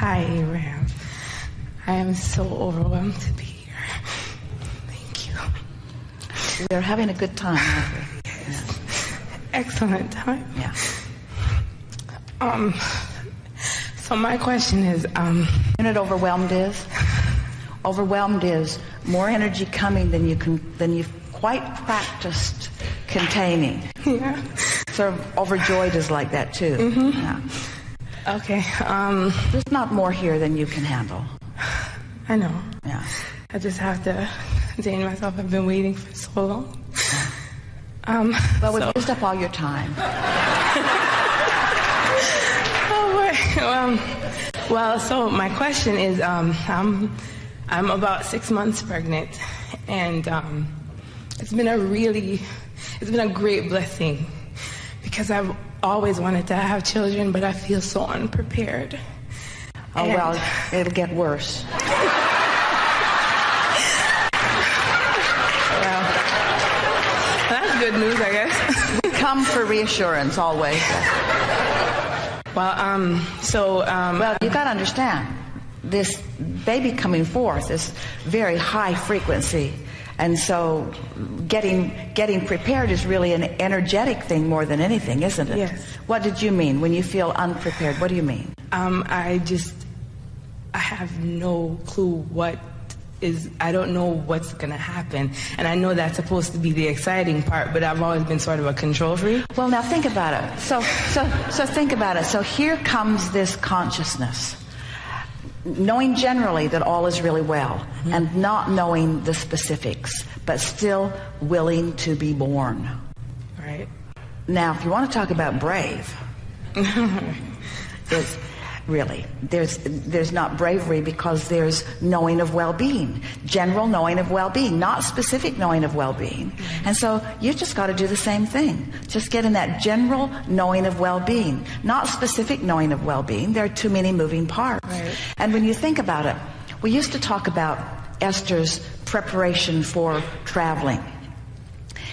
Hi, Abraham. I am so overwhelmed to be here. Thank you. We're having a good time, aren't we? Yes. Excellent time. Yeah. So my question is, You know what overwhelmed is? Overwhelmed is more energy coming than you've quite practiced containing. yeah. Sort of overjoyed is like that too. Mm-hmm. Yeah. Okay. There's not more here than you can handle. I know. Yeah. I just have to contain myself. I've been waiting for so long. Well, we've used up all your time. Well, so my question is, I'm about 6 months pregnant, and it's been a great blessing because I've always wanted to have children, but I feel so unprepared. Oh, well, it'll get worse. Well, that's good news, I guess. We come for reassurance always. Well, well, you got to understand, this baby coming forth is very high frequency, and so getting prepared is really an energetic thing more than anything, isn't it? Yes. What did you mean when you feel unprepared? What do you mean? I have no clue I don't know what's going to happen. And I know that's supposed to be the exciting part, but I've always been sort of a control freak. Well, now think about it. So think about it. So here comes this consciousness. Knowing generally that all is really well, mm-hmm. and not knowing the specifics, but still willing to be born. Right. Now, if you want to talk about brave, it's really, there's not bravery, because there's knowing of well-being, general knowing of well-being, not specific knowing of well-being. And so you just got to do the same thing. Just get in that general knowing of well-being, not specific knowing of well-being. There are too many moving parts. Right. And when you think about it, we used to talk about Esther's preparation for traveling,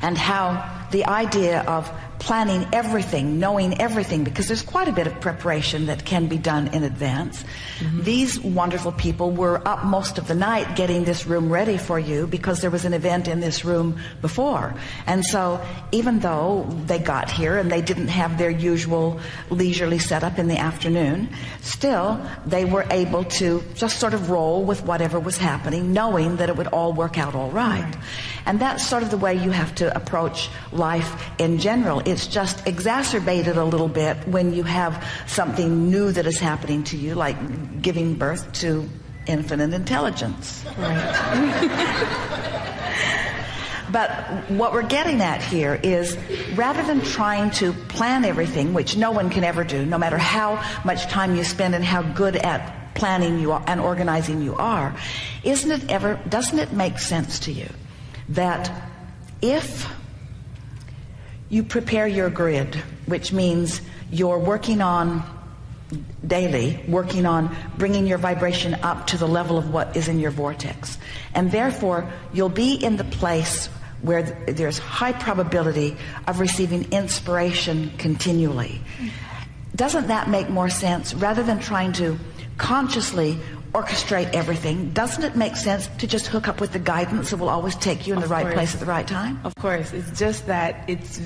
and how the idea of planning everything, knowing everything, because there's quite a bit of preparation that can be done in advance. Mm-hmm. These wonderful people were up most of the night getting this room ready for you, because there was an event in this room before. And so even though they got here and they didn't have their usual leisurely setup in the afternoon, still they were able to just sort of roll with whatever was happening, knowing that it would all work out all right. Right. And that's sort of the way you have to approach life in general. It's just exacerbated a little bit when you have something new that is happening to you, like giving birth to infinite intelligence. Right. But what we're getting at here is, rather than trying to plan everything, which no one can ever do, no matter how much time you spend and how good at planning you are and organizing you are, doesn't it make sense to you that if you prepare your grid, which means you're working on bringing your vibration up to the level of what is in your vortex, and therefore you'll be in the place where there's high probability of receiving inspiration continually. Doesn't that make more sense? Rather than trying to consciously orchestrate everything, doesn't it make sense to just hook up with the guidance that will always take you in the right place at the right time? Of course. It's just that it's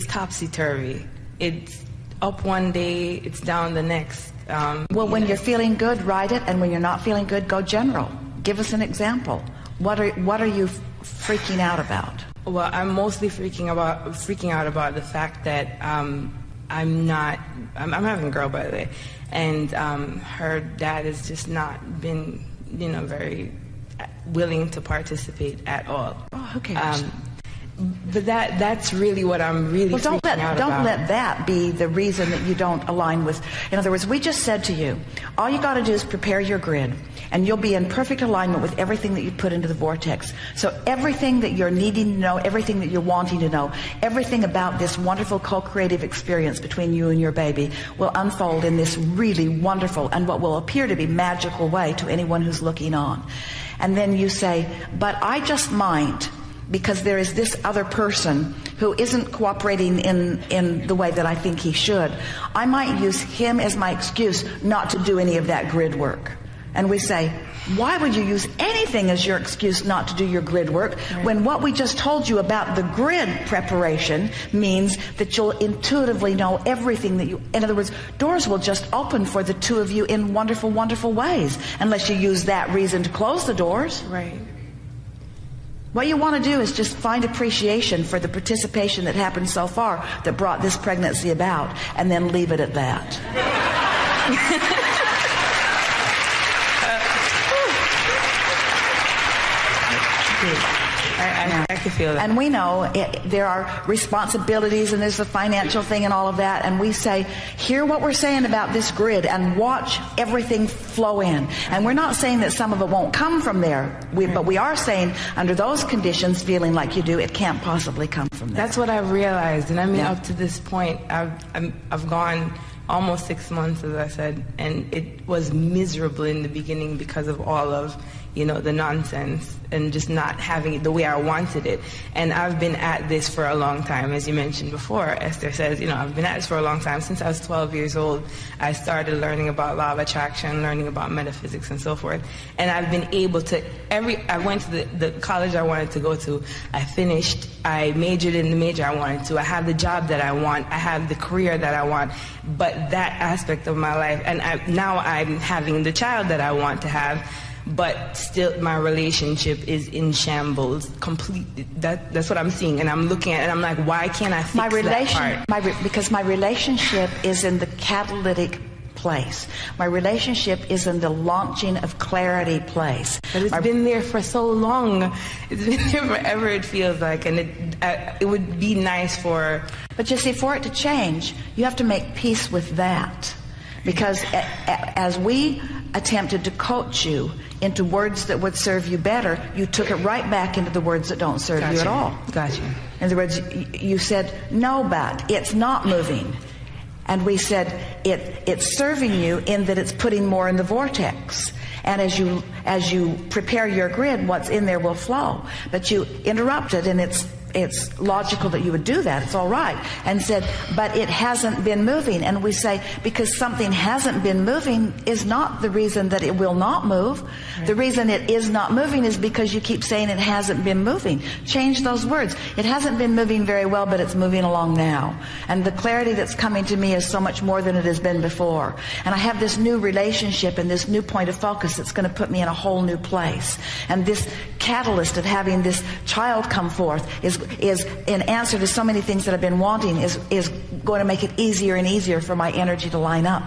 topsy-turvy. It's up one day, it's down the next. Well, when you're feeling good, ride it, and when you're not feeling good, go general. Give us an example. What are you freaking out about? Well, I'm mostly freaking out about the fact that I'm having a girl, by the way, and her dad has just not been, very willing to participate at all. Oh, who cares? But that's really what I'm really freaking out about. Don't let that be the reason that you don't align with. In other words, we just said to you, all you got to do is prepare your grid, and you'll be in perfect alignment with everything that you put into the vortex. So everything that you're needing to know, everything that you're wanting to know, everything about this wonderful co-creative experience between you and your baby will unfold in this really wonderful and what will appear to be magical way to anyone who's looking on. And then you say, but I just might because there is this other person who isn't cooperating in the way that I think he should, I might use him as my excuse not to do any of that grid work. And we say, why would you use anything as your excuse not to do your grid work when what we just told you about the grid preparation means that you'll intuitively know everything that you... In other words, doors will just open for the two of you in wonderful, wonderful ways, unless you use that reason to close the doors. Right. What you want to do is just find appreciation for the participation that happened so far that brought this pregnancy about, and then leave it at that. I can feel that. And we know there are responsibilities, and there's the financial thing and all of that, and we say, hear what we're saying about this grid and watch everything flow in. And we're not saying that some of it won't come from there, but we are saying under those conditions, feeling like you do, it can't possibly come from there. That's what I've realized. And I mean, up to this point, I've gone almost 6 months, as I said, and it was miserable in the beginning because of all of, you know, the nonsense and just not having it the way I wanted it. And I've been at this for a long time, as you mentioned before. Esther says, you know, I've been at this for a long time. Since I was 12 years old, I started learning about law of attraction, learning about metaphysics and so forth. And I've been able to, I went to the college I wanted to go to. I finished. I majored in the major I wanted to. I have the job that I want. I have the career that I want. But that aspect of my life, and now I'm having the child that I want to have, but still my relationship is in shambles completely. That's what I'm seeing, and I'm looking at it and I'm like, why can't I fix that part? Because my relationship is in the catalytic place. My relationship is in the launching of clarity place. But it's been there for so long. It's been there forever, it feels like, and it would be nice for... But you see, for it to change, you have to make peace with that. Because as we attempted to coach you into words that would serve you better, you took it right back into the words that don't serve you at all. Gotcha. In other words, you said, no, but it's not moving. And we said, it's serving you in that it's putting more in the vortex. And as you prepare your grid, what's in there will flow. But you interrupted, and it's logical that you would do that. It's all right. And said, but it hasn't been moving. And we say, because something hasn't been moving is not the reason that it will not move. Right. The reason it is not moving is because you keep saying it hasn't been moving. Change those words. It hasn't been moving very well, but it's moving along now. And the clarity that's coming to me is so much more than it has been before. And I have this new relationship and this new point of focus that's going to put me in a whole new place. And this catalyst of having this child come forth is in answer to so many things that I've been wanting, is going to make it easier and easier for my energy to line up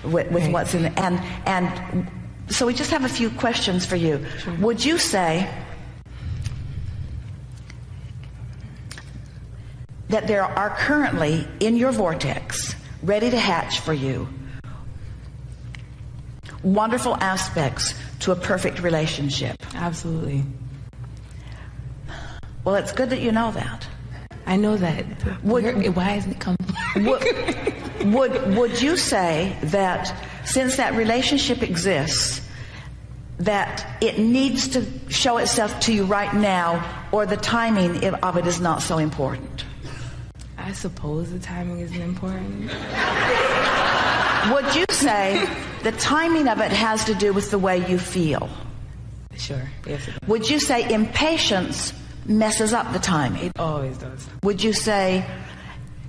with what's in it. And so we just have a few questions for you. Sure. Would you say that there are currently in your vortex, ready to hatch for you, wonderful aspects to a perfect relationship? Absolutely. Well, it's good that you know that. I know that. Why hasn't it come? Would you say that since that relationship exists, that it needs to show itself to you right now, or the timing of it is not so important? I suppose the timing isn't important. Would you say the timing of it has to do with the way you feel? Sure. Yes, it does. Would you say impatience messes up the timing? It always does. Would you say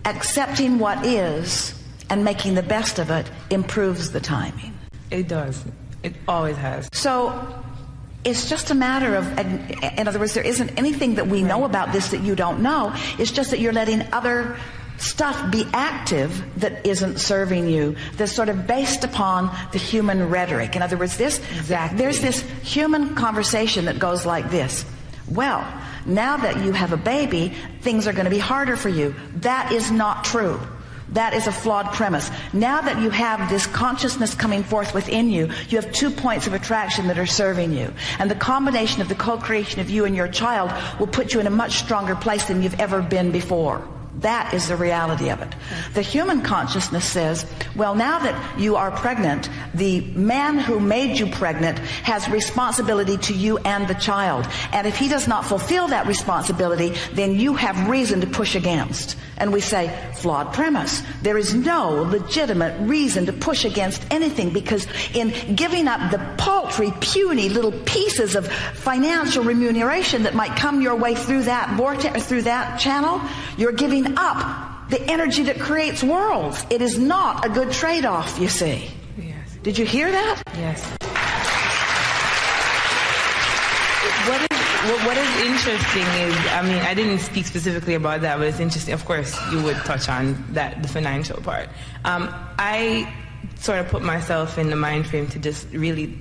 accepting what is and making the best of it improves the timing? It does. It always has. So it's just a matter of, in other words, there isn't anything that we know about this that you don't know. It's just that you're letting other stuff be active that isn't serving you, that's sort of based upon the human rhetoric. In other words, there's this human conversation that goes like this. Well, now that you have a baby, things are going to be harder for you. That is not true. That is a flawed premise. Now that you have this consciousness coming forth within you, you have 2 points of attraction that are serving you. And the combination of the co-creation of you and your child will put you in a much stronger place than you've ever been before. That is the reality of it. The human consciousness says, well, now that you are pregnant, the man who made you pregnant has responsibility to you and the child. And if he does not fulfill that responsibility, then you have reason to push against. And we say, flawed premise. There is no legitimate reason to push against anything, because in giving up the paltry, puny little pieces of financial remuneration that might come your way through that vortex, through that channel, you're giving up the energy that creates worlds. It is not a good trade-off, you see. Yes. Did you hear that? Yes. What is interesting is, I mean, I didn't speak specifically about that, but it's interesting. Of course, you would touch on that, the financial part. I sort of put myself in the mind frame to just really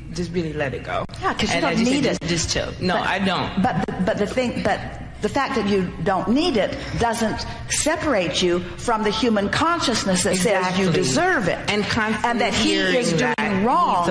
let it go. Yeah, because you don't need it. Just chill. No, I don't. But the fact that you don't need it doesn't separate you from the human consciousness that says you deserve it, and that he is doing wrong.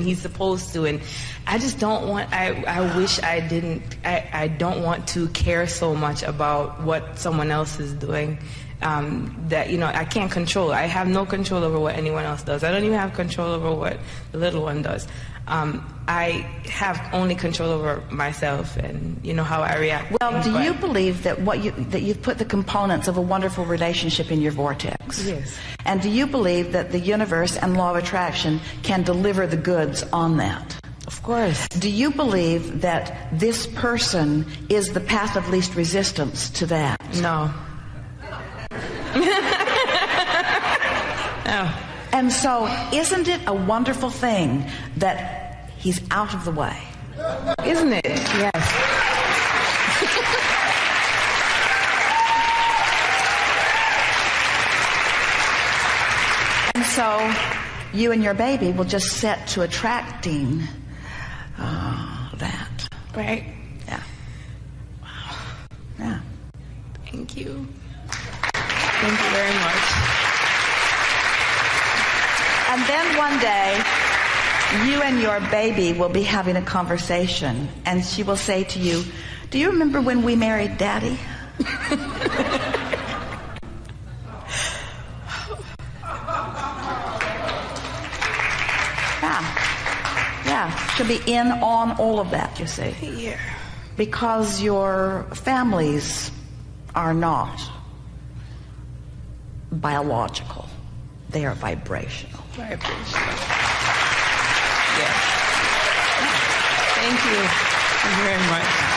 He's supposed to, and I just don't want. I wish I didn't. I don't want to care so much about what someone else is doing. That, you know, I can't control. I have no control over what anyone else does. I don't even have control over what the little one does. I have only control over myself and, you know, how I react. Well, do you believe that that you've put the components of a wonderful relationship in your vortex? Yes. And do you believe that the universe and law of attraction can deliver the goods on that? Of course. Do you believe that this person is the path of least resistance to that? No. No. And so, isn't it a wonderful thing that he's out of the way? Isn't it? Yes. And so, you and your baby will just set to attracting that. Right? Yeah. Wow. Yeah. Thank you. Thank you very much. And then one day, you and your baby will be having a conversation, and she will say to you, "Do you remember when we married Daddy?" Yeah. She'll be in on all of that, you see. Yeah. Because your families are not biological. They are vibrational. Vibrational. Yes. Thank you. Thank you very much.